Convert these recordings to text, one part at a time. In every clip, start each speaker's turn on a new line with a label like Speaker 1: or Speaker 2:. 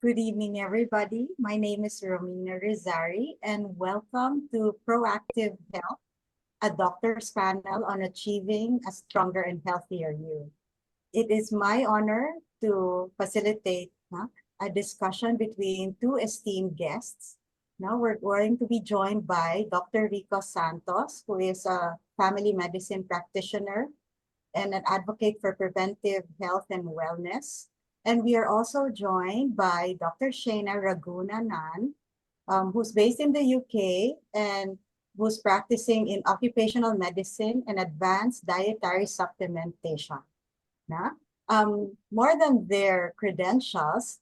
Speaker 1: Good evening, everybody. My name is Romina Rizari, and welcome to Proactive Health, a doctor's panel on achieving a stronger and healthier you. It is my honor to facilitate a discussion between two esteemed guests. Now we're going to be joined by Dr. Ricco Santos, who is a family medicine practitioner and an advocate for preventive health and wellness. And we are also joined by Dr. Shehna Raghoonanan, who's based in the UK and who's practicing in occupational medicine and advanced dietary supplementation. Na? More than their credentials,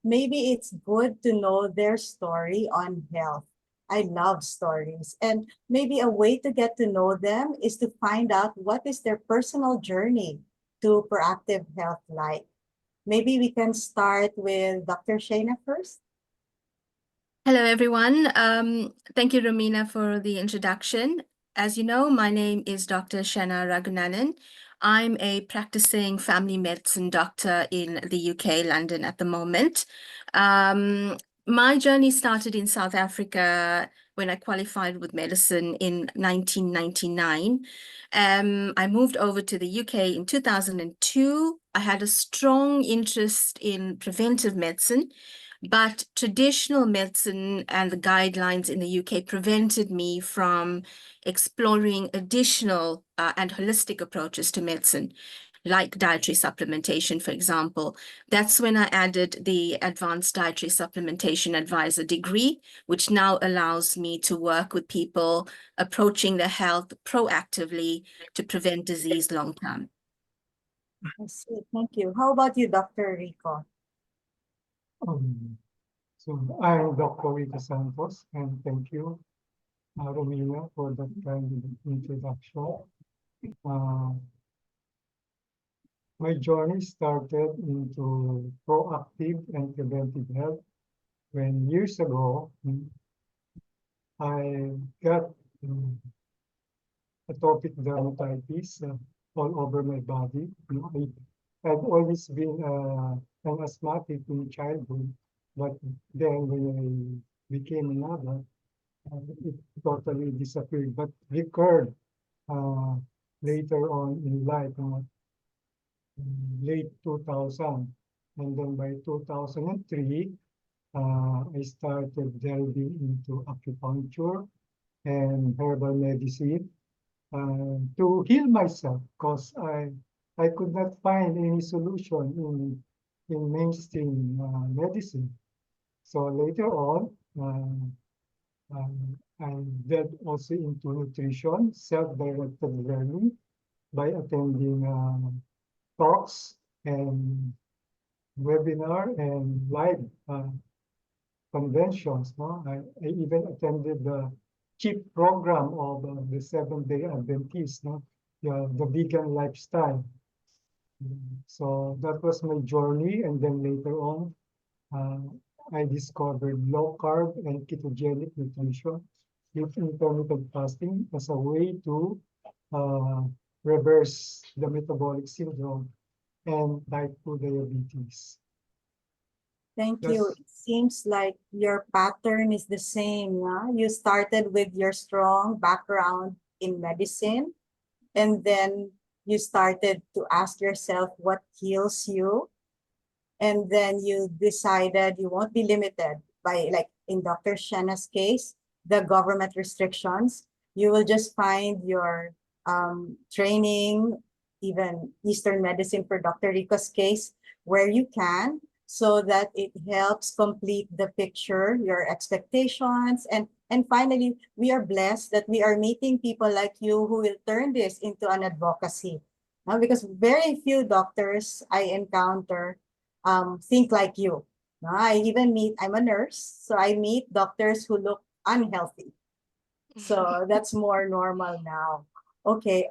Speaker 1: maybe it's good to know their story on health. I love stories. And maybe a way to get to know them is to find out what is their personal journey to proactive health like. Maybe we can start with Dr. Shehna first.
Speaker 2: Hello, everyone. Thank you, Romina, for the introduction. As you know, my name is Dr. Shehna Raghoonanan. I'm a practicing family medicine doctor in the UK, London at the moment. My journey started in South Africa when I qualified with medicine in 1999. I moved over to the UK in 2002. I had a strong interest in preventive medicine, but traditional medicine and the guidelines in the UK prevented me from exploring additional and holistic approaches to medicine, like dietary supplementation, for example. That's when I added the Advanced Dietary Supplementation Advisor degree, which now allows me to work with people approaching their health proactively to prevent disease long term.
Speaker 1: I see. Thank you. How about you, Dr. Ricco?
Speaker 3: So I'm Dr. Ricco Santos, and thank you, Romina, for that kind of introduction. My journey started into proactive and preventive health when years ago I got atopic dermatitis all over my body. I've always been an asthmatic in childhood, but then when I became an adult, it totally disappeared, but recurred later on in life, late 2000. And then by 2003, I started delving into acupuncture and herbal medicine to heal myself because I could not find any solution in mainstream medicine. So later on, I delved also into nutrition, self-directed learning by attending talks and webinar and live conventions. No? I even attended the cheap program of the Seventh-day Adventist, no? The vegan lifestyle. So that was my journey, and then later on, I discovered low carb and ketogenic nutrition with intermittent fasting as a way to uh, reverse the metabolic syndrome and type 2 diabetes.
Speaker 1: Thank you. It seems like your pattern is the same. Huh? You started with your strong background in medicine, and then you started to ask yourself what heals you. And then you decided you won't be limited by, like in Dr. Shehna's case, the government restrictions. You will just find your training, even Eastern medicine for Dr. Ricco's case, where you can, so that it helps complete the picture, your expectations. And finally, we are blessed that we are meeting people like you who will turn this into an advocacy. Because very few doctors I encounter think like you. I'm a nurse, so I meet doctors who look unhealthy. So that's more normal now. Okay,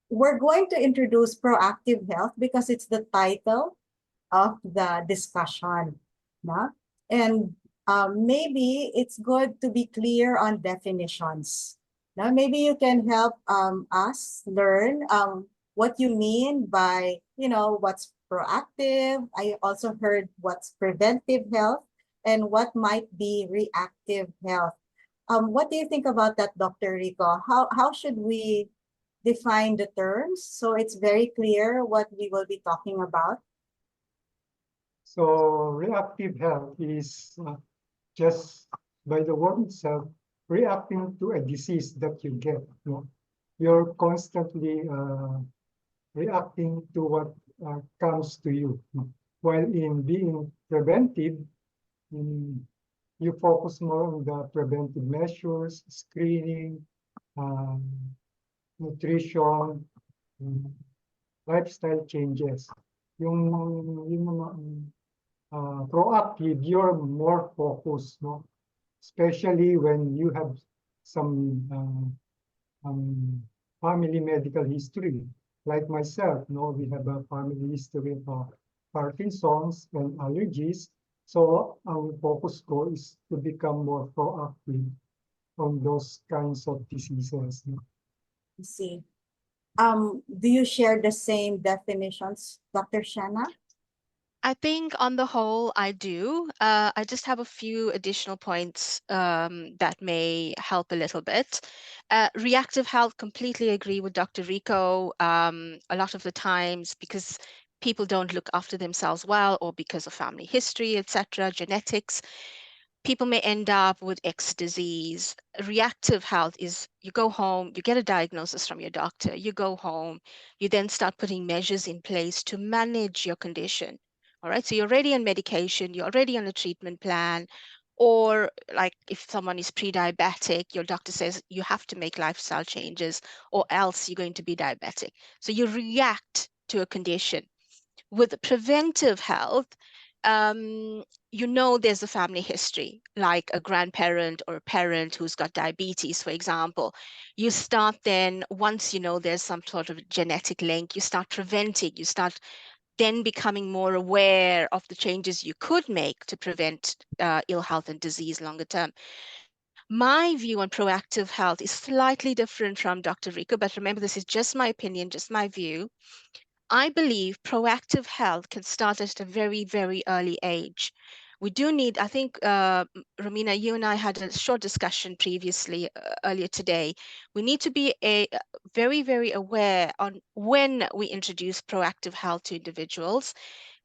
Speaker 1: we're going to introduce proactive health because it's the title of the discussion. No? And maybe it's good to be clear on definitions. Now, maybe you can help us learn what you mean by, what's proactive. I also heard what's preventive health and what might be reactive health. What do you think about that, Dr. Rico? How should we define the terms so it's very clear what we will be talking about?
Speaker 3: So reactive health is just by the word itself, reacting to a disease that you get. You're constantly reacting to what comes to you. While in being preventive, mm, you focus more on the preventive measures, screening, um, nutrition, mm, lifestyle changes. Yung mga proactive, you're more focused, no? Especially when you have some family medical history. Like myself, no, we have a family history of Parkinson's and allergies. So our focus goal is to become more proactive on those kinds of diseases. No?
Speaker 1: You see. Do you share the same definitions, Dr. Shehna?
Speaker 4: I think on the whole, I do. I just have a few additional points that may help a little bit. Reactive health, completely agree with Dr. Rico. A lot of the times, because people don't look after themselves well, or because of family history, etc., genetics, people may end up with X disease. Reactive health is you go home, you get a diagnosis from your doctor, you go home, you then start putting measures in place to manage your condition. All right, so you're already on medication, you're already on a treatment plan, or like if someone is pre-diabetic, your doctor says you have to make lifestyle changes or else you're going to be diabetic. So you react to a condition. With preventive health, there's a family history, like a grandparent or a parent who's got diabetes, for example. You start then, once you know there's some sort of genetic link, you start preventing, you start then becoming more aware of the changes you could make to prevent ill health and disease longer term. My view on proactive health is slightly different from Dr. Rico, but remember, this is just my opinion, just my view. I believe proactive health can start at a very, very early age. We do need, I think, Romina, you and I had a short discussion previously, earlier today. We need to be very, very aware on when we introduce proactive health to individuals.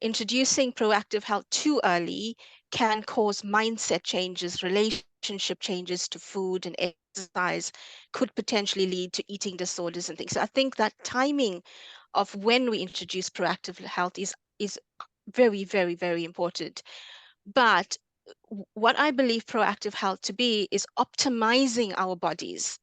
Speaker 4: Introducing proactive health too early can cause mindset changes, relationship changes to food and exercise, could potentially lead to eating disorders and things. So I think that timing of when we introduce proactive health is very, very, very important. But what I believe proactive health to be is optimizing our bodies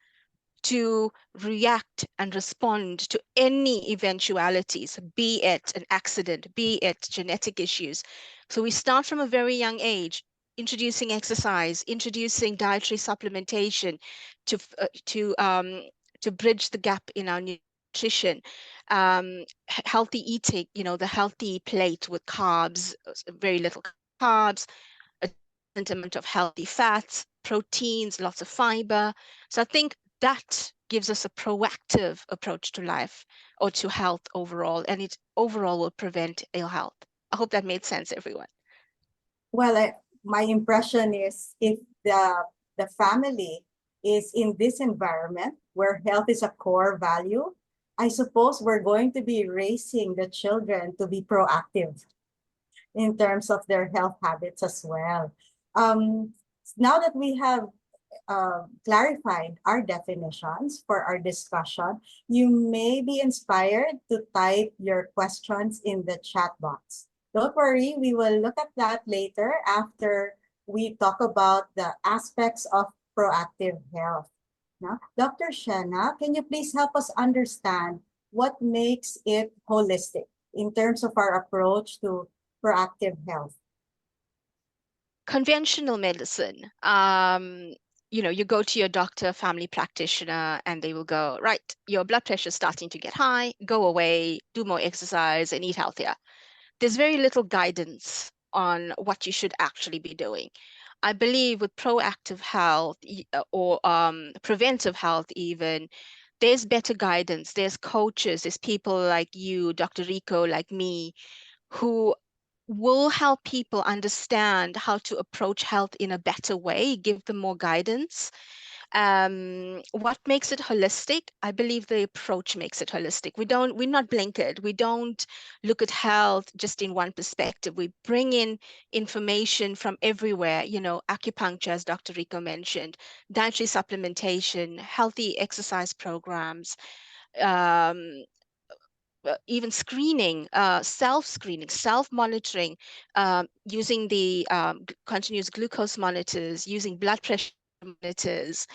Speaker 4: to react and respond to any eventualities, be it an accident, be it genetic issues. So we start from a very young age, introducing exercise, introducing dietary supplementation to bridge the gap in our nutrition, healthy eating, the healthy plate with carbs, very little carbs, a decent amount of healthy fats, proteins, lots of fiber. So I think that gives us a proactive approach to life or to health overall, and it overall will prevent ill health. I hope that made sense, everyone.
Speaker 1: Well, my impression is if the family is in this environment where health is a core value, I suppose we're going to be raising the children to be proactive in terms of their health habits as well. Now that we have clarified our definitions for our discussion, you may be inspired to type your questions in the chat box. Don't worry, we will look at that later after we talk about the aspects of proactive health. Now, Dr. Shehna, can you please help us understand what makes it holistic in terms of our approach to proactive health?
Speaker 4: Conventional medicine, you go to your doctor, family practitioner, and they will go, right, your blood pressure is starting to get high, go away, do more exercise, and eat healthier. There's very little guidance on what you should actually be doing. I believe with proactive health or preventive health even, there's better guidance, there's coaches, there's people like you, Dr. Rico, like me, who will help people understand how to approach health in a better way, give them more guidance. What makes it holistic? I believe the approach makes it holistic. We're not blinkered. We don't look at health just in one perspective. We bring in information from everywhere, acupuncture, as Dr. Ricco mentioned, dietary supplementation, healthy exercise programs, um, even screening, self-screening, self-monitoring, using the continuous glucose monitors, using blood pressure monitors.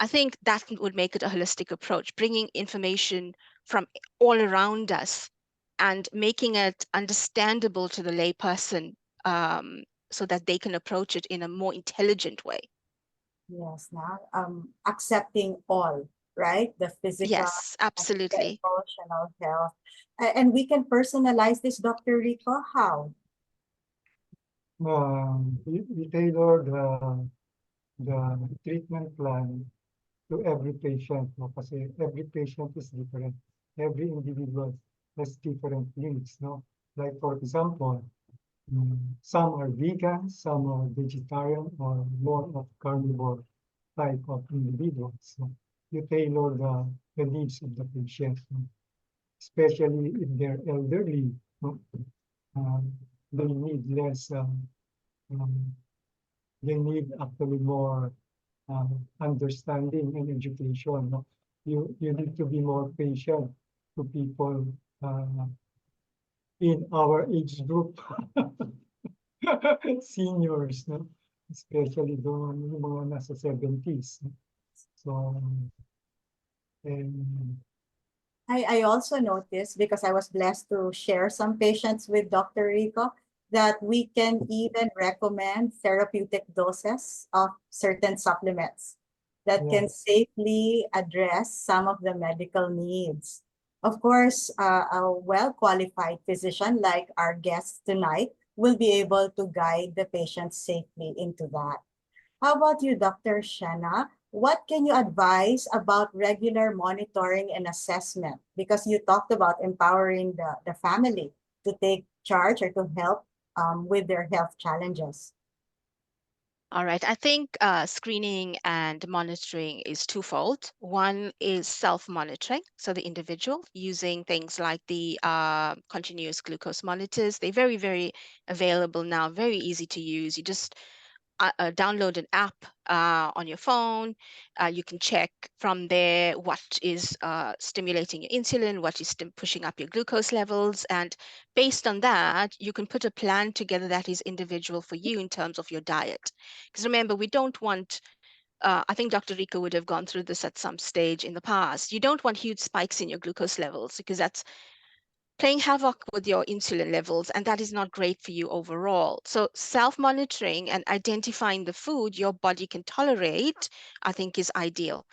Speaker 4: I think that would make it a holistic approach, bringing information from all around us and making it understandable to the layperson, so that they can approach it in a more intelligent way.
Speaker 1: Yes, now accepting all, right? The physical
Speaker 4: Yes,
Speaker 1: and the
Speaker 4: absolutely.
Speaker 1: emotional health. And we can personalize this, Dr. Rico, how?
Speaker 3: We tailor the treatment plan to every patient, no? Kasi every patient is different. Every individual has different needs, no? Like for example, some are vegan, some are vegetarian, or more of carnivore type of individuals. So you tailor the needs of the patient, no? Especially if they're elderly, no? They need less, um, they need actually more understanding and education. No? You need to be more patient to people uh, in our age group, seniors, no? Especially doon yung mga nasa 70s. No? So, and
Speaker 1: I also noticed, because I was blessed to share some patients with Dr. Rico, that we can even recommend therapeutic doses of certain supplements that can safely address some of the medical needs. Of course, a well-qualified physician like our guest tonight will be able to guide the patient safely into that. How about you, Dr. Shehna? What can you advise about regular monitoring and assessment? Because you talked about empowering the family to take charge or to help with their health challenges.
Speaker 4: All right, I think screening and monitoring is twofold. One is self-monitoring, so the individual using things like the continuous glucose monitors. They're very, very available now, very easy to use. You just download an app on your phone. You can check from there what is stimulating your insulin, what is pushing up your glucose levels. And based on that, you can put a plan together that is individual for you in terms of your diet. Because remember, we don't want, I think Dr. Rico would have gone through this at some stage in the past. You don't want huge spikes in your glucose levels because that's playing havoc with your insulin levels, and that is not great for you overall. So self-monitoring and identifying the food your body can tolerate, I think, is ideal.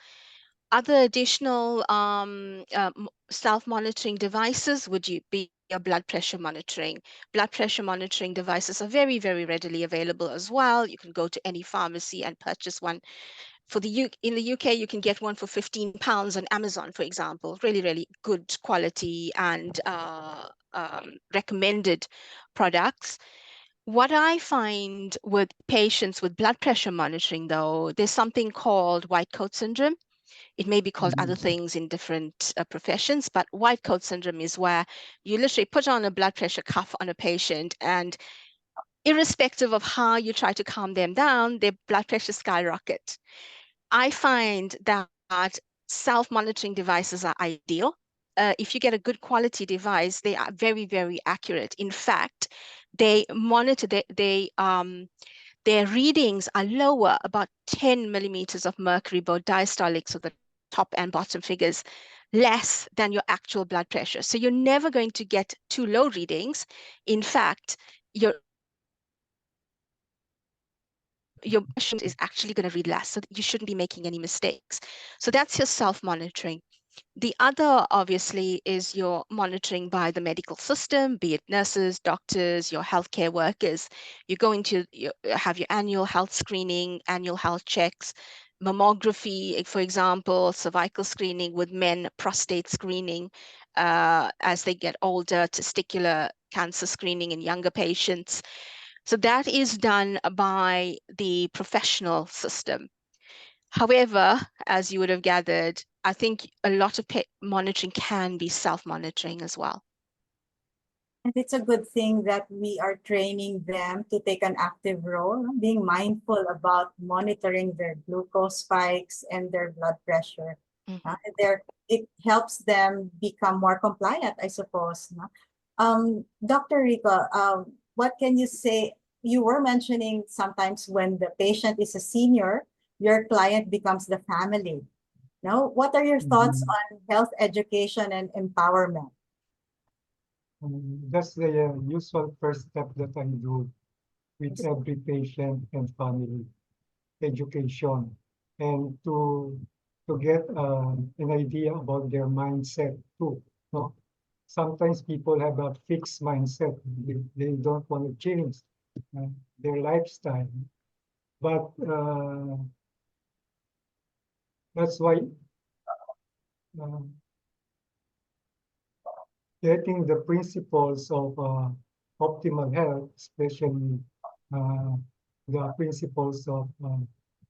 Speaker 4: Other additional self-monitoring devices would be your blood pressure monitoring. Blood pressure monitoring devices are very, very readily available as well. You can go to any pharmacy and purchase one. In the UK, you can get one for £15 on Amazon, for example. Really, really good quality and recommended products. What I find with patients with blood pressure monitoring, though, there's something called white coat syndrome. It may be called other things in different professions, but white coat syndrome is where you literally put on a blood pressure cuff on a patient, and irrespective of how you try to calm them down, their blood pressure skyrocket. I find that self-monitoring devices are ideal. If you get a good quality device, they are very, very accurate. In fact, they monitor, their readings are lower, about 10 millimeters of mercury, both diastolic, so the top and bottom figures, less than your actual blood pressure. So you're never going to get too low readings. In fact, your machine is actually going to read less, so you shouldn't be making any mistakes. So that's your self-monitoring. The other, obviously, is your monitoring by the medical system, be it nurses, doctors, your healthcare workers. You're going to have your annual health screening, annual health checks, mammography, for example, cervical screening with men, prostate screening as they get older, testicular cancer screening in younger patients. So that is done by the professional system. However, as you would have gathered, I think a lot of monitoring can be self-monitoring as well.
Speaker 1: And it's a good thing that we are training them to take an active role, being mindful about monitoring their glucose spikes and their blood pressure. It helps them become more compliant, I suppose. No? Dr. Ricco, what can you say? You were mentioning sometimes when the patient is a senior, your client becomes the family. Now, what are your thoughts on health education and empowerment?
Speaker 3: That's the usual first step that I do with every patient and family, education, and to get an idea about their mindset too. No? Sometimes people have a fixed mindset. They don't want to change their lifestyle. But that's why uh, getting the principles of optimal health, especially uh, the principles of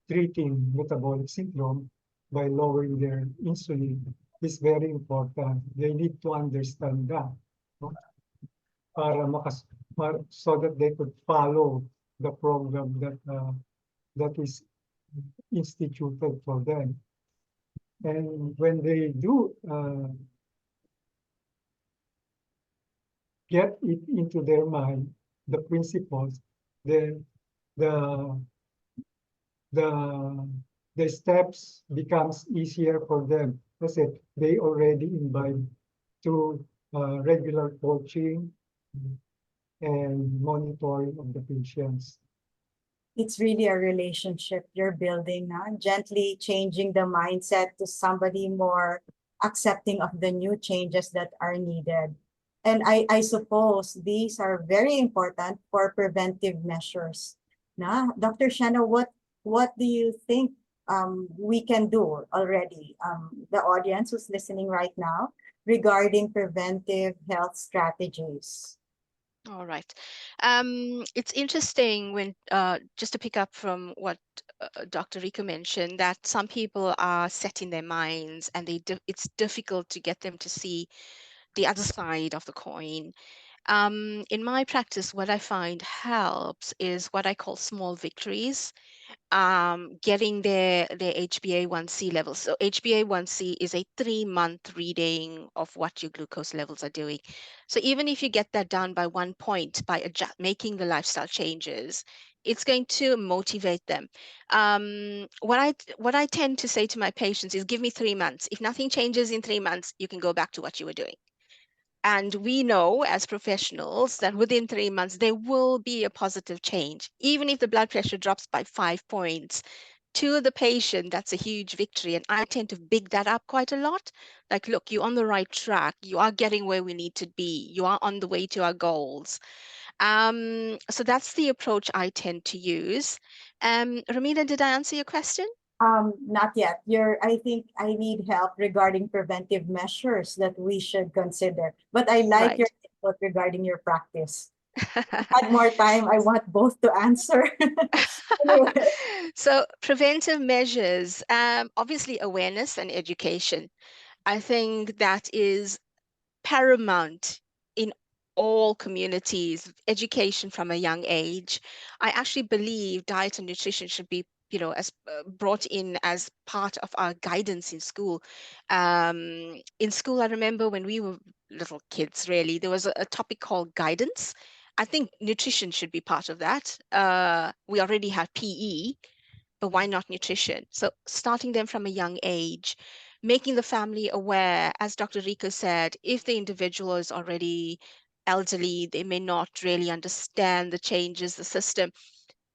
Speaker 3: treating metabolic syndrome by lowering their insulin is very important. They need to understand that, no? So that they could follow the program that is instituted for them. And when they do get it into their mind, the principles, then the the the steps becomes easier for them. That's it. They already imbibe through regular coaching and monitoring of the patients.
Speaker 1: It's really a relationship you're building, gently changing the mindset to somebody more accepting of the new changes that are needed. And I suppose these are very important for preventive measures. Dr. Shehna, what do you think we can do already, the audience who's listening right now, regarding preventive health strategies?
Speaker 4: All right. It's interesting when just to pick up from what Dr. Ricco mentioned, that some people are set in their minds and it's difficult to get them to see the other side of the coin. In my practice, what I find helps is what I call small victories, getting their HbA1c levels. So HbA1c is a 3-month reading of what your glucose levels are doing. So even if you get that down by 1 point by making the lifestyle changes, it's going to motivate them. What I tend to say to my patients is, give me 3 months. If nothing changes in 3 months, you can go back to what you were doing. And we know as professionals that within 3 months, there will be a positive change. Even if the blood pressure drops by 5 points, to the patient, that's a huge victory. And I tend to big that up quite a lot. Like, look, you're on the right track. You are getting where we need to be. You are on the way to our goals. So that's the approach I tend to use. Ramina, did I answer your question?
Speaker 1: Not yet. I think I need help regarding preventive measures that we should consider. But I like your input regarding your practice. Had more time, I want both to answer. Anyway.
Speaker 4: So preventive measures, obviously awareness and education. I think that is paramount in all communities, education from a young age. I actually believe diet and nutrition should be, as brought in as part of our guidance in school. In school, I remember when we were little kids, really, there was a topic called guidance. I think nutrition should be part of that. We already have PE, but why not nutrition? So starting them from a young age, making the family aware, as Dr. Ricco said, if the individual is already elderly, they may not really understand the changes, the system,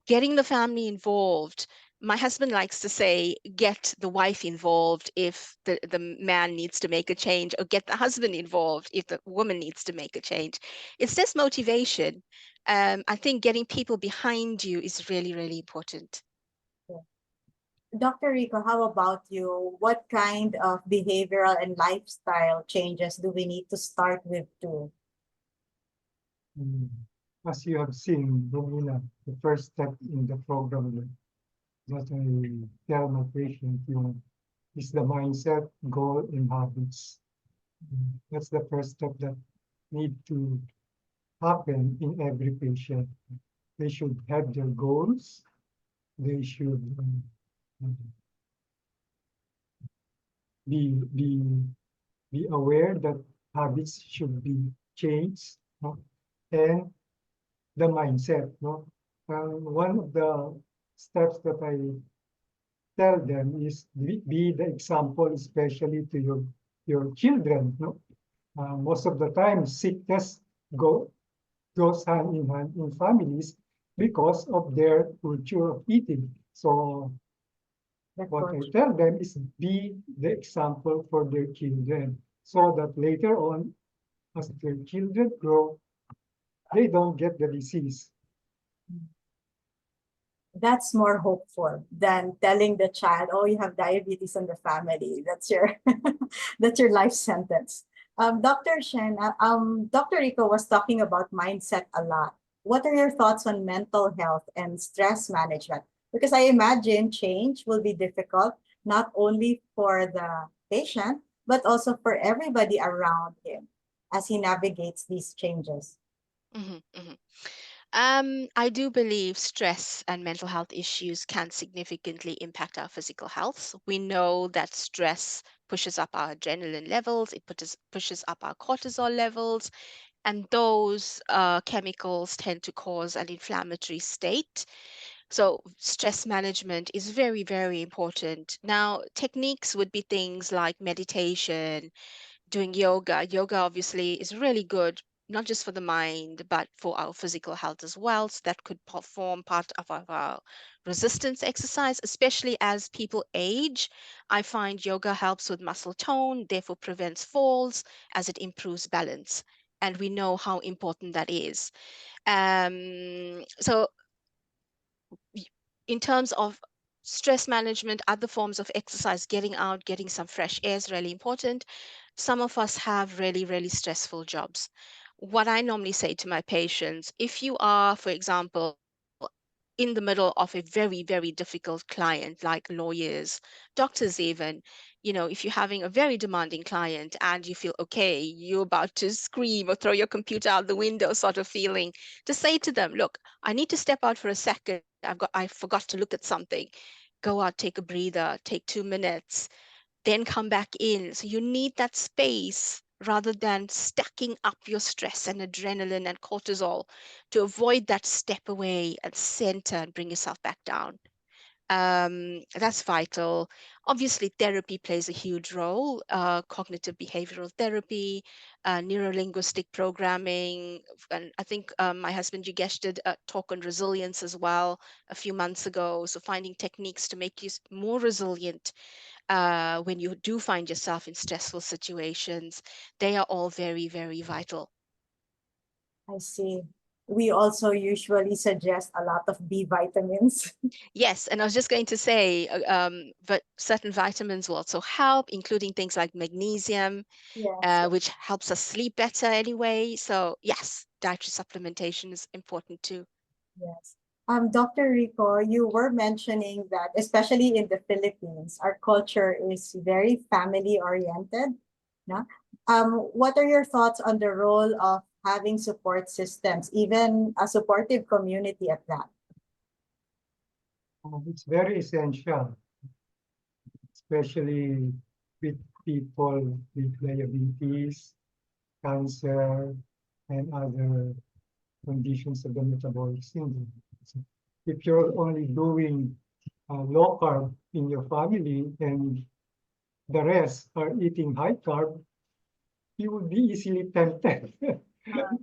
Speaker 4: getting the family involved. My husband likes to say, get the wife involved if the man needs to make a change, or get the husband involved if the woman needs to make a change. It's this motivation. I think getting people behind you is really, really important.
Speaker 1: Dr. Ricco, how about you? What kind of behavioral and lifestyle changes do we need to start with too?
Speaker 3: Mm. As you have seen, Romina, the first step in the program that I tell my patient, is the mindset, goal, and habits. That's the first step that need to happen in every patient. They should have their goals. They should be be be aware that habits should be changed, no? And the mindset, no? One of the steps that I tell them is be the example, especially to your children, no? Most of the time, sickness goes hand in hand in families because of their culture of eating. So what I tell them is be the example for their children so that later on, as their children grow, they don't get the disease.
Speaker 1: That's more hopeful than telling the child, "Oh, you have diabetes in the family." That's your that's your life sentence. Dr. Shen, Dr. Rico was talking about mindset a lot. What are your thoughts on mental health and stress management? Because I imagine change will be difficult, not only for the patient, but also for everybody around him as he navigates these changes.
Speaker 4: Mhm, mhm. I do believe stress and mental health issues can significantly impact our physical health. So we know that stress pushes up our adrenaline levels, it pushes up our cortisol levels, and those chemicals tend to cause an inflammatory state. So, stress management is very, very important. Now, techniques would be things like meditation, doing yoga. Yoga obviously is really good, not just for the mind, but for our physical health as well. So that could form part of our resistance exercise, especially as people age. I find yoga helps with muscle tone, therefore prevents falls as it improves balance. And we know how important that is. So in terms of stress management, other forms of exercise, getting out, getting some fresh air is really important. Some of us have really, really stressful jobs. What I normally say to my patients, if you are, for example, in the middle of a very, very difficult client, like lawyers, doctors, even, if you're having a very demanding client and you feel okay, you're about to scream or throw your computer out the window, sort of feeling, to say to them, look, I need to step out for a second. I forgot to look at something. Go out, take a breather, take 2 minutes, then come back in. So you need that space rather than stacking up your stress and adrenaline and cortisol to avoid that step away and center and bring yourself back down. That's vital. Obviously, therapy plays a huge role. Cognitive behavioral therapy, neurolinguistic programming, and I think my husband Yogesh did a talk on resilience as well a few months ago. So finding techniques to make you more resilient when you do find yourself in stressful situations, they are all very, very vital.
Speaker 1: I see. We also usually suggest a lot of B vitamins.
Speaker 4: Yes, and I was just going to say, but certain vitamins will also help, including things like magnesium,
Speaker 1: Yes,
Speaker 4: which helps us sleep better anyway. So yes, dietary supplementation is important too.
Speaker 1: yes. Dr. Rico, you were mentioning that, especially in the Philippines, our culture is very family oriented. No? What are your thoughts on the role of having support systems, even a supportive community at that?
Speaker 3: It's very essential, especially with people with diabetes, cancer, and other conditions of the metabolic syndrome. So if you're only doing low carb in your family and the rest are eating high carb, you would be easily tempted.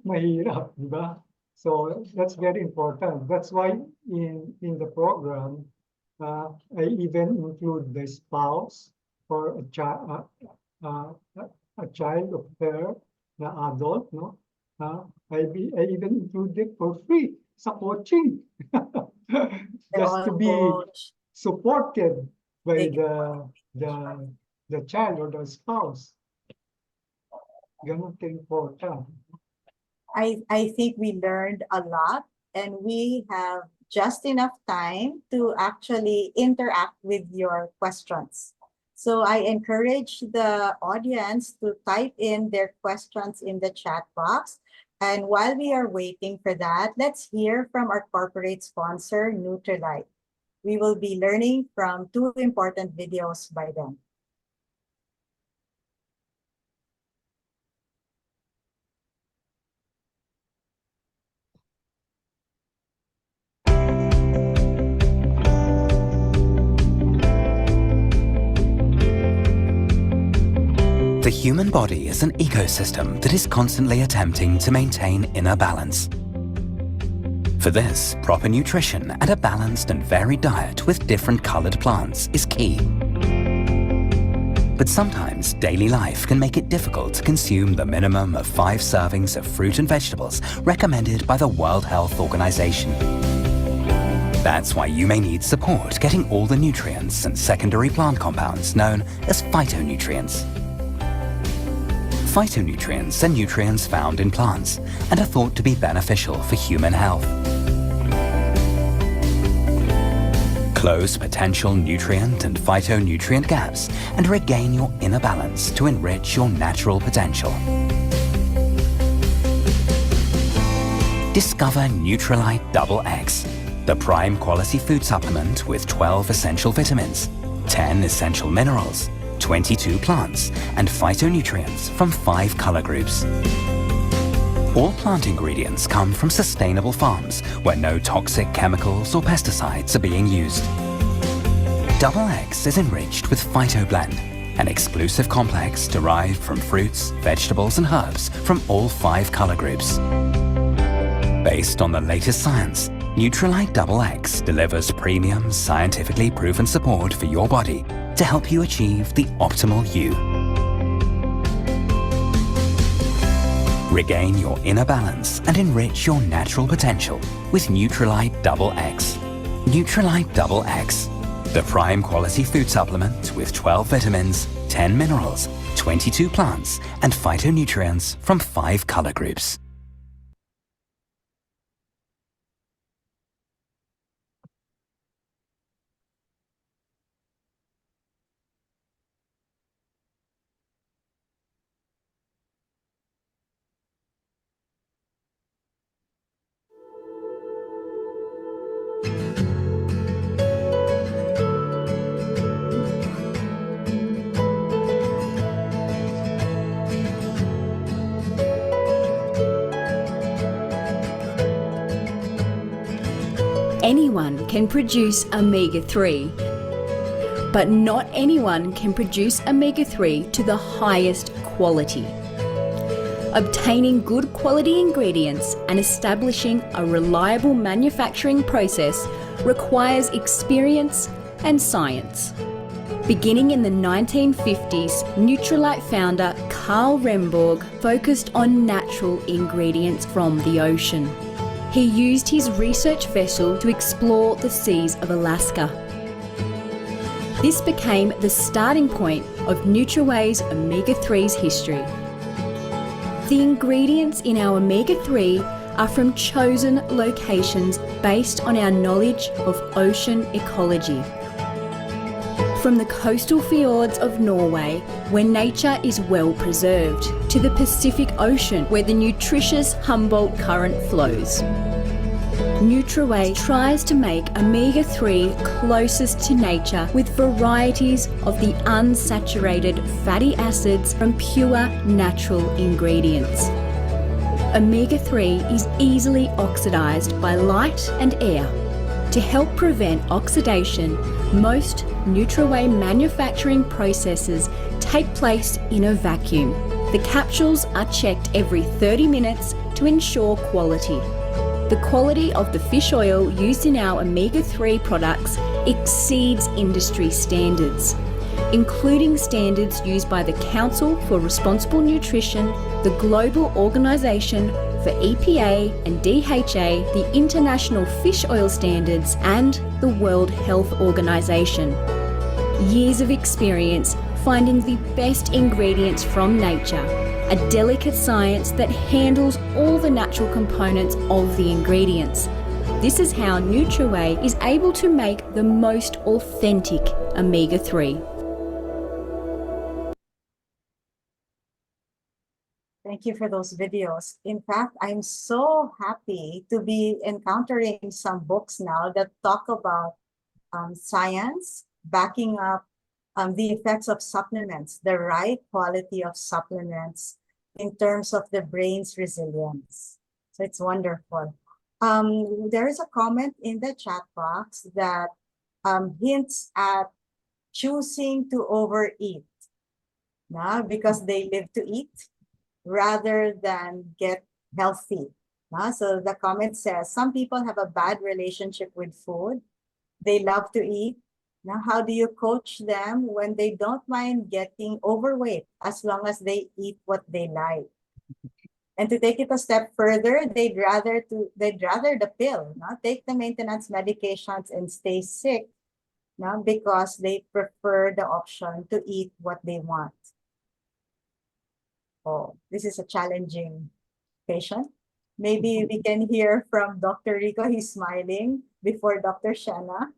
Speaker 3: Mahirap, di ba? So that's very important. That's why in the program, I even include the spouse or a child of her, the adult, no? I even include it for free sa coaching.
Speaker 1: They're
Speaker 3: Just
Speaker 1: all
Speaker 3: to be
Speaker 1: coach,
Speaker 3: supported by
Speaker 1: they get
Speaker 3: the child or the spouse. Ganun ka important.
Speaker 1: I think we learned a lot, and we have just enough time to actually interact with your questions. So I encourage the audience to type in their questions in the chat box. And while we are waiting for that, let's hear from our corporate sponsor, Nutrilite. We will be learning from two important videos by them.
Speaker 5: The human body is an ecosystem that is constantly attempting to maintain inner balance. For this, proper nutrition and a balanced and varied diet with different colored plants is key. But sometimes daily life can make it difficult to consume the minimum of 5 servings of fruit and vegetables recommended by the World Health Organization. That's why you may need support getting all the nutrients and secondary plant compounds known as phytonutrients. Phytonutrients are nutrients found in plants and are thought to be beneficial for human health. Close potential nutrient and phytonutrient gaps and regain your inner balance to enrich your natural potential. Discover Nutrilite Double X, the prime quality food supplement with 12 essential vitamins, 10 essential minerals, 22 plants, and phytonutrients from 5 color groups. All plant ingredients come from sustainable farms where no toxic chemicals or pesticides are being used. Double X is enriched with PhytoBlend, an exclusive complex derived from fruits, vegetables, and herbs from all 5 color groups. Based on the latest science, Nutrilite Double X delivers premium, scientifically proven support for your body to help you achieve the optimal you. Regain your inner balance and enrich your natural potential with Nutrilite Double X. Nutrilite Double X, the prime quality food supplement with 12 vitamins, 10 minerals, 22 plants, and phytonutrients from 5 color groups.
Speaker 6: Anyone can produce omega-3, but not anyone can produce omega-3 to the highest quality. Obtaining good quality ingredients and establishing a reliable manufacturing process requires experience and science. Beginning in the 1950s, Nutrilite founder Carl Remborg focused on natural ingredients from the ocean. He used his research vessel to explore the seas of Alaska. This became the starting point of NutriWay's omega-3's history. The ingredients in our omega-3 are from chosen locations based on our knowledge of ocean ecology. From the coastal fjords of Norway, where nature is well preserved, to the Pacific Ocean, where the nutritious Humboldt Current flows. NutriWay tries to make omega-3 closest to nature with varieties of the unsaturated fatty acids from pure natural ingredients. Omega-3 is easily oxidized by light and air. To help prevent oxidation, most NutriWay manufacturing processes take place in a vacuum. The capsules are checked every 30 minutes to ensure quality. The quality of the fish oil used in our omega-3 products exceeds industry standards, including standards used by the Council for Responsible Nutrition, the Global Organization for EPA and DHA, the International Fish Oil Standards, and the World Health Organization. Years of experience finding the best ingredients from nature a delicate science that handles all the natural components of the ingredients. This is how NutriWay is able to make the most authentic omega-3.
Speaker 1: Thank you for those videos. In fact, I'm so happy to be encountering some books now that talk about science backing up the effects of supplements, the right quality of supplements in terms of the brain's resilience. So it's wonderful. There is a comment in the chat box that hints at choosing to overeat, because they live to eat rather than get healthy. So the comment says, some people have a bad relationship with food. They love to eat. Now, how do you coach them when they don't mind getting overweight as long as they eat what they like? And to take it a step further, they'd rather the pill, take the maintenance medications and stay sick, because they prefer the option to eat what they want. Oh, this is a challenging patient. Maybe we can hear from Dr. Ricco. He's smiling before Dr. Shehna.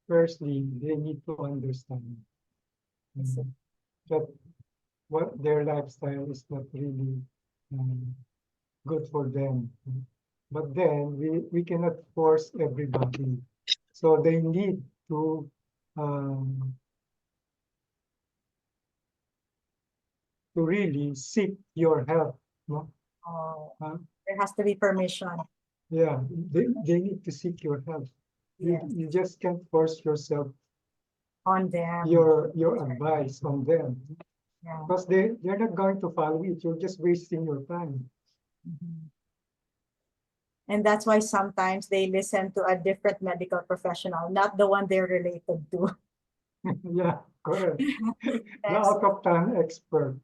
Speaker 3: Firstly, they need to understand that what their lifestyle is not really good for them. But then we cannot force everybody. So they need to really seek your help. No?
Speaker 1: There has to be permission.
Speaker 3: Yeah, they need to seek your help.
Speaker 1: Yes.
Speaker 3: You just can't force yourself
Speaker 1: On them.
Speaker 3: your advice on them.
Speaker 1: Yeah.
Speaker 3: Because they're not going to follow it. You're just wasting your time.
Speaker 1: And that's why sometimes they listen to a different medical professional, not the one they're related to.
Speaker 3: Yeah, correct. The
Speaker 1: Yes.
Speaker 3: out of time expert.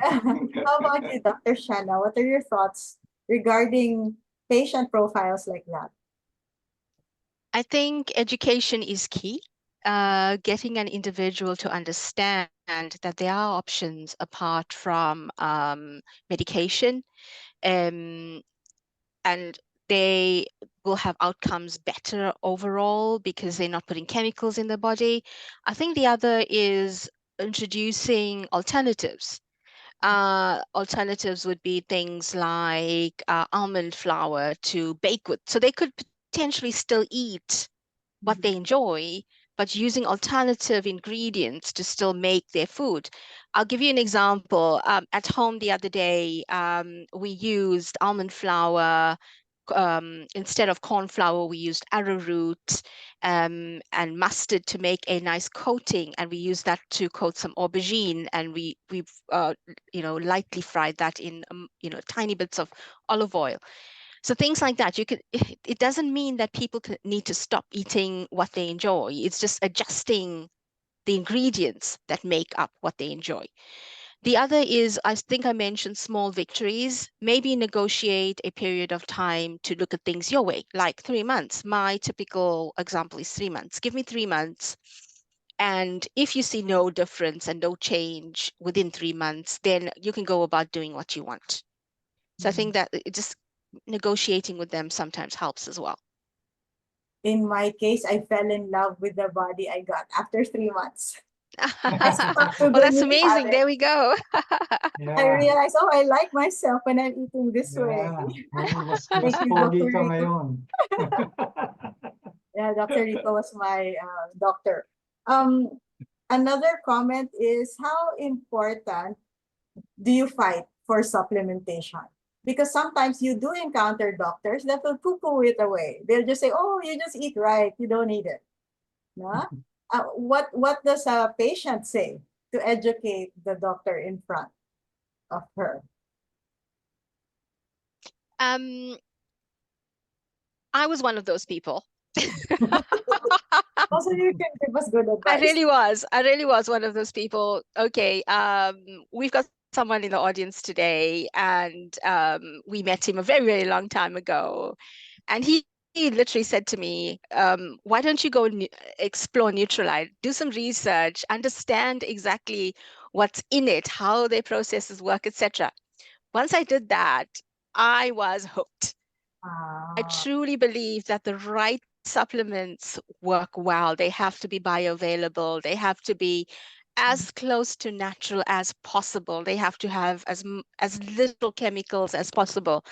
Speaker 1: How about you, Dr. Shehna? What are your thoughts regarding patient profiles like that?
Speaker 4: I think education is key. Getting an individual to understand that there are options apart from medication, and they will have outcomes better overall because they're not putting chemicals in the body. I think the other is introducing alternatives. Alternatives would be things like almond flour to bake with. So they could potentially still eat what they enjoy, but using alternative ingredients to still make their food. I'll give you an example. At home the other day, we used almond flour. Instead of corn flour, we used arrowroot and mustard to make a nice coating, and we used that to coat some aubergine, and we've lightly fried that in tiny bits of olive oil. So things like that, it doesn't mean that people need to stop eating what they enjoy. It's just adjusting the ingredients that make up what they enjoy. The other is, I think I mentioned small victories. Maybe negotiate a period of time to look at things your way, like 3 months. My typical example is 3 months. Give me 3 months. And if you see no difference and no change within 3 months, then you can go about doing what you want. So I think that just negotiating with them sometimes helps as well.
Speaker 1: In my case, I fell in love with the body I got after 3 months.
Speaker 4: Well, that's amazing. There we go.
Speaker 3: Yeah.
Speaker 1: I realized, I like myself when I'm eating this way.
Speaker 3: Mas
Speaker 1: Thank you,
Speaker 3: pogi
Speaker 1: Dr.
Speaker 3: ka
Speaker 1: Ricco.
Speaker 3: ngayon.
Speaker 1: Yeah, Dr. Ricco was my doctor. Another comment is, how important do you fight for supplementation? Because sometimes you do encounter doctors that will poo-poo it away. They'll just say, oh, you just eat right, you don't need it. No? What does a patient say to educate the doctor in front of her?
Speaker 4: I was one of those people.
Speaker 1: Also, you can give us good advice.
Speaker 4: I really was one of those people. Okay, we've got someone in the audience today, and we met him a very, very long time ago. And he literally said to me, why don't you go explore Neutralite, do some research, understand exactly what's in it, how their processes work, etc. Once I did that, I was hooked. I truly believe that the right supplements work well. They have to be bioavailable. They have to be as close to natural as possible. They have to have as little chemicals as possible.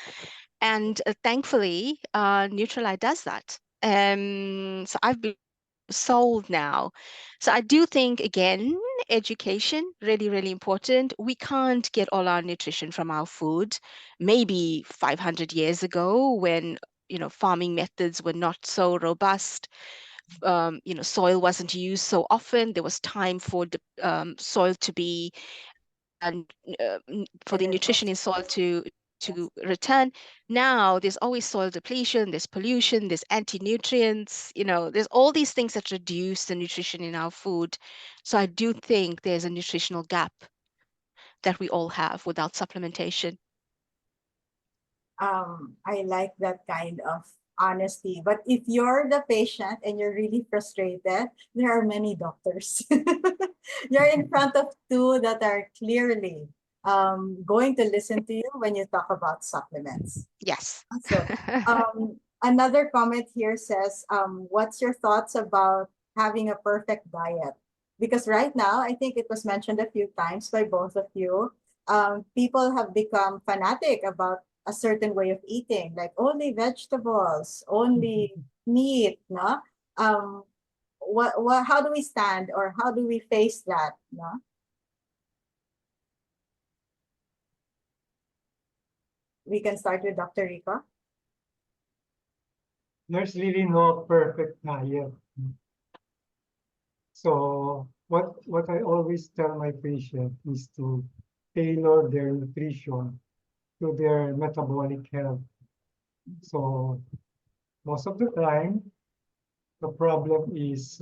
Speaker 4: And thankfully, Neutralite does that. So I've been sold now. So I do think, again, education, really, really important. We can't get all our nutrition from our food. Maybe 500 years ago when, farming methods were not so robust, soil wasn't used so often. There was time for the soil to be, and for the nutrition in soil to return. Now there's always soil depletion, there's pollution, there's anti-nutrients, there's all these things that reduce the nutrition in our food. So I do think there's a nutritional gap that we all have without supplementation.
Speaker 1: I like that kind of honesty. But if you're the patient and you're really frustrated, there are many doctors. You're in front of two that are clearly going to listen to you when you talk about supplements.
Speaker 4: Yes.
Speaker 1: So another comment here says, what's your thoughts about having a perfect diet? Because right now, I think it was mentioned a few times by both of you, people have become fanatic about a certain way of eating, like only vegetables, only meat, no? How do we stand or how do we face that, no? We can start with Dr. Ricco.
Speaker 3: There's really no perfect diet. So what I always tell my patient is to tailor their nutrition to their metabolic health. So most of the time, the problem is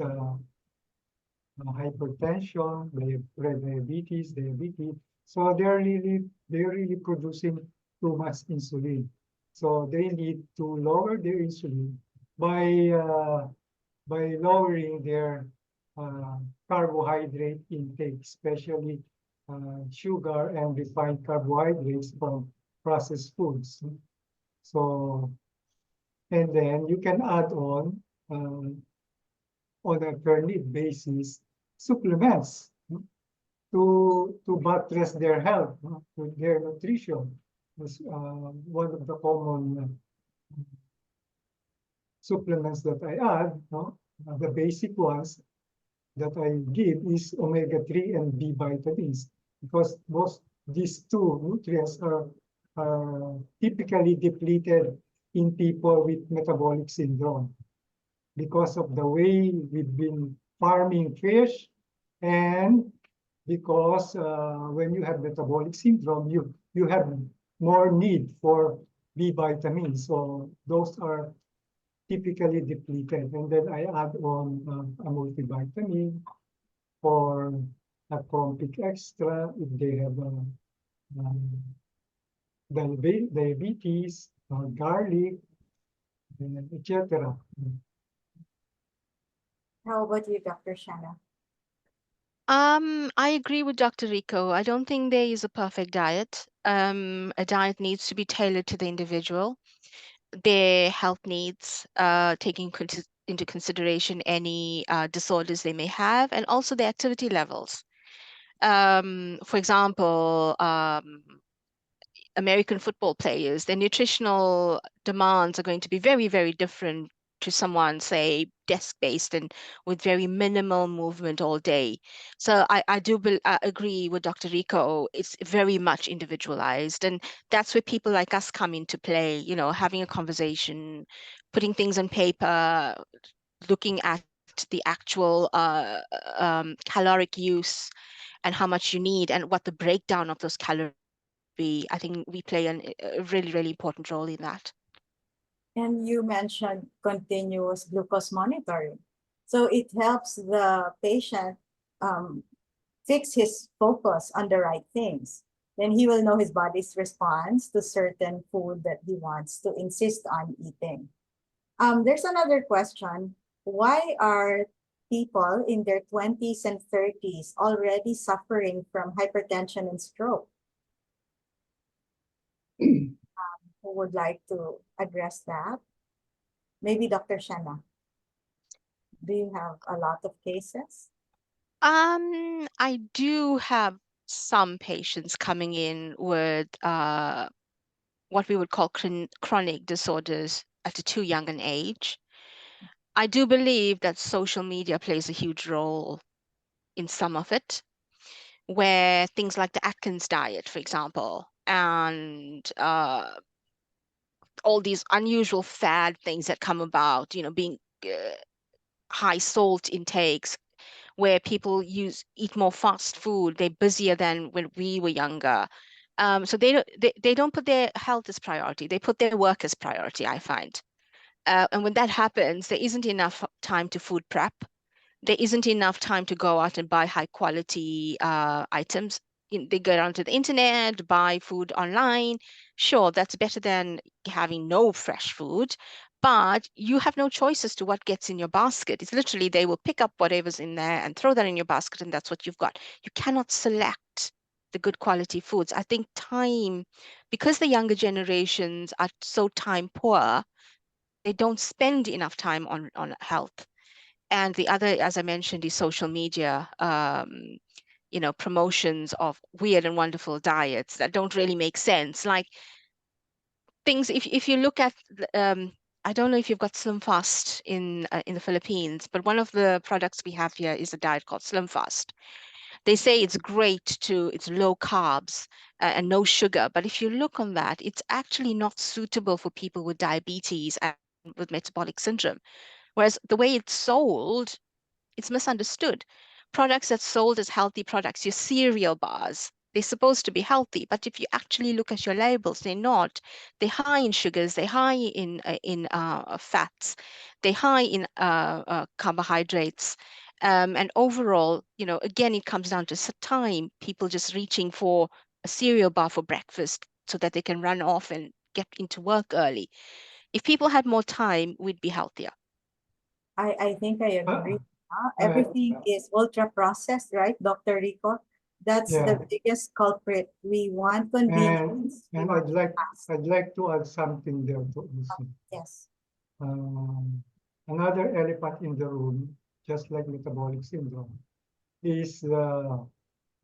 Speaker 3: hypertension, diabetes. So they're really producing too much insulin. So they need to lower their insulin by lowering their carbohydrate intake, especially sugar and refined carbohydrates from processed foods. So, and then you can add on a per need basis supplements to buttress their health, to their nutrition. That's one of the common supplements that I add. The basic ones that I give is omega-3 and B vitamins, because these two nutrients are typically depleted in people with metabolic syndrome because of the way we've been farming fish, and because when you have metabolic syndrome, you have more need for B vitamins. So those are typically depleted. And then I add on a multivitamin or a Compic Extra if they have diabetes or garlic, etc.
Speaker 1: How about you, Dr. Shehna?
Speaker 4: I agree with Dr. Ricco. I don't think there is a perfect diet. A diet needs to be tailored to the individual, their health needs, taking into consideration any disorders they may have, and also the activity levels. For example, American football players, their nutritional demands are going to be very, very different to someone, say, desk-based and with very minimal movement all day. So I do agree with Dr. Ricco. It's very much individualized. And that's where people like us come into play, having a conversation, putting things on paper, looking at the actual caloric use and how much you need and what the breakdown of those calories be. I think we play a really, really important role in that.
Speaker 1: And you mentioned continuous glucose monitoring. So it helps the patient fix his focus on the right things. Then he will know his body's response to certain food that he wants to insist on eating. There's another question. Why are people in their 20s and 30s already suffering from hypertension and stroke? Who would like to address that? Maybe Dr. Shehna. Do you have a lot of cases?
Speaker 4: I do have some patients coming in with what we would call chronic disorders at a too young an age. I do believe that social media plays a huge role in some of it, where things like the Atkins diet, for example, and all these unusual fad things that come about, being high salt intakes, where people eat more fast food. They're busier than when we were younger. So they don't put their health as priority. They put their work as priority, I find. And when that happens, there isn't enough time to food prep. There isn't enough time to go out and buy high quality items. They go onto the internet, buy food online. Sure, that's better than having no fresh food, but you have no choice as to what gets in your basket. It's literally they will pick up whatever's in there and throw that in your basket, and that's what you've got. You cannot select the good quality foods. I think time, because the younger generations are so time poor, they don't spend enough time on health. And the other, as I mentioned, is social media, promotions of weird and wonderful diets that don't really make sense. Like things, if you look at, I don't know if you've got Slim Fast in the Philippines, but one of the products we have here is a diet called Slim Fast. They say it's it's low carbs and no sugar. But if you look on that, it's actually not suitable for people with diabetes and with metabolic syndrome. Whereas the way it's sold, it's misunderstood. Products that's sold as healthy products, your cereal bars, they're supposed to be healthy, but if you actually look at your labels, they're not. They're high in sugars, they're high in fats, they're high in carbohydrates. And overall, again, it comes down to time, people just reaching for a cereal bar for breakfast so that they can run off and get into work early. If people had more time, we'd be healthier.
Speaker 1: I think I
Speaker 3: Uh,
Speaker 1: agree. Everything is ultra processed, right, Dr. Rico? That's
Speaker 3: Yeah.
Speaker 1: the biggest culprit. We want convenience. We
Speaker 3: And
Speaker 1: want fast.
Speaker 3: I'd like to add something there to also.
Speaker 1: Yes.
Speaker 3: Another elephant in the room, just like metabolic syndrome, is the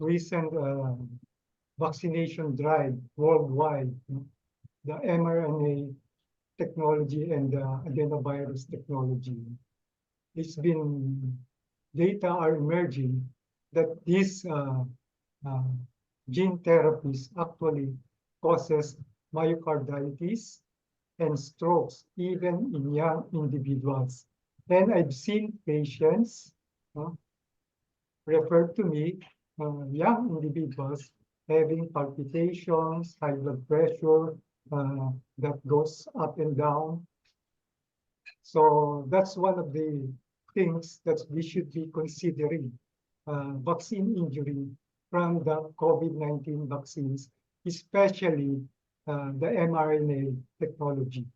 Speaker 3: recent vaccination drive worldwide. The mRNA technology and the adenovirus technology. It's been, data are emerging that these gene therapies actually causes myocarditis and strokes, even in young individuals. And I've seen patients referred to me, young individuals having palpitations, high blood pressure that goes up and down. So that's one of the things that we should be considering, vaccine injury from the COVID-19 vaccines, especially the mRNA technology.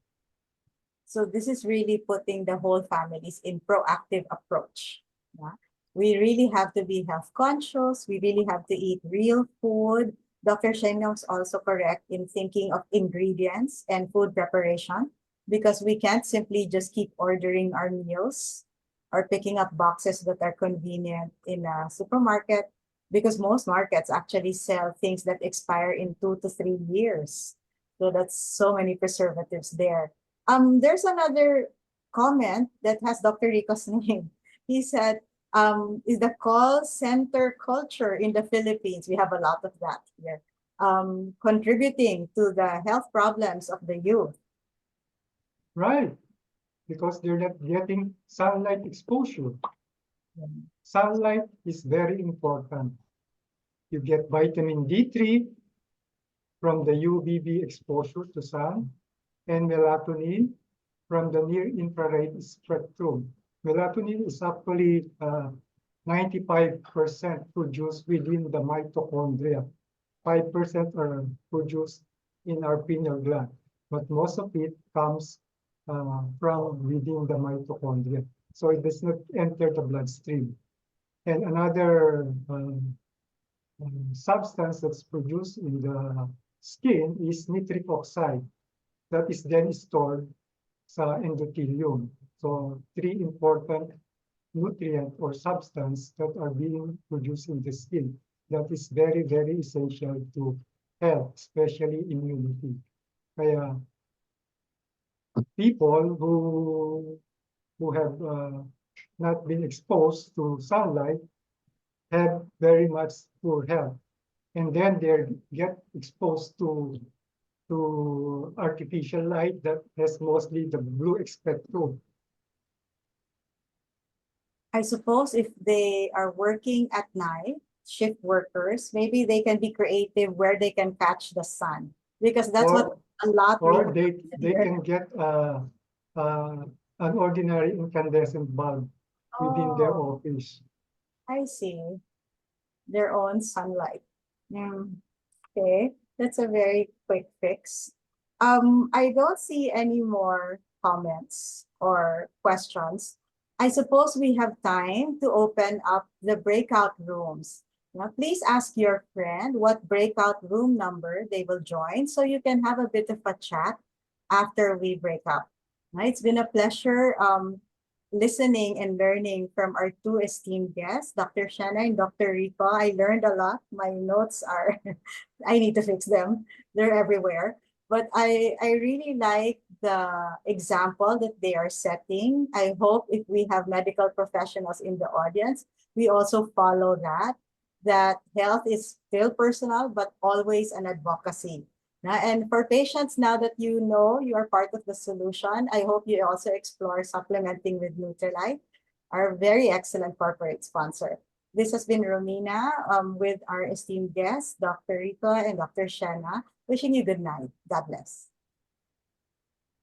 Speaker 1: So this is really putting the whole families in proactive approach. Yeah? We really have to be health conscious. We really have to eat real food. Dr. Shehna is also correct in thinking of ingredients and food preparation, because we can't simply just keep ordering our meals or picking up boxes that are convenient in a supermarket, because most markets actually sell things that expire in 2 to 3 years. So that's so many preservatives there. There's another comment that has Dr. Rico's name. He said, is the call center culture in the Philippines, we have a lot of that here, contributing to the health problems of the youth?
Speaker 3: Right, because they're not getting sunlight exposure. Sunlight is very important. You get vitamin D3 from the UVB exposure to sun, and melatonin from the near-infrared spectrum. Melatonin is actually 95% produced within the mitochondria. 5% are produced in our pineal gland, but most of it comes from within the mitochondria. So it does not enter the bloodstream. And another substance that's produced in the skin is nitric oxide that is then stored sa endothelium. So three important nutrient or substance that are being produced in the skin that is very, very essential to health, especially immunity. Kaya people who have not been exposed to sunlight have very much poor health. And then they get exposed to artificial light that has mostly the blue spectrum.
Speaker 1: I suppose if they are working at night, shift workers, maybe they can be creative where they can catch the sun, because that's what a lot
Speaker 3: Or
Speaker 1: we
Speaker 3: they can get an ordinary incandescent bulb within their
Speaker 1: Oh,
Speaker 3: office.
Speaker 1: I see. Their own sunlight. Okay, that's a very quick fix. I don't see any more comments or questions. I suppose we have time to open up the breakout rooms. Now, please ask your friend what breakout room number they will join so you can have a bit of a chat after we break up. Now, it's been a pleasure listening and learning from our two esteemed guests, Dr. Shehna and Dr. Ricco. I learned a lot. My notes are, I need to fix them. They're everywhere. But I really like the example that they are setting. I hope if we have medical professionals in the audience, we also follow that health is still personal, but always an advocacy. And for patients, now that you know you are part of the solution, I hope you also explore supplementing with Nutrilite, our very excellent corporate sponsor. This has been Romina with our esteemed guests, Dr. Ricco and Dr. Shehna, wishing you good night. God bless.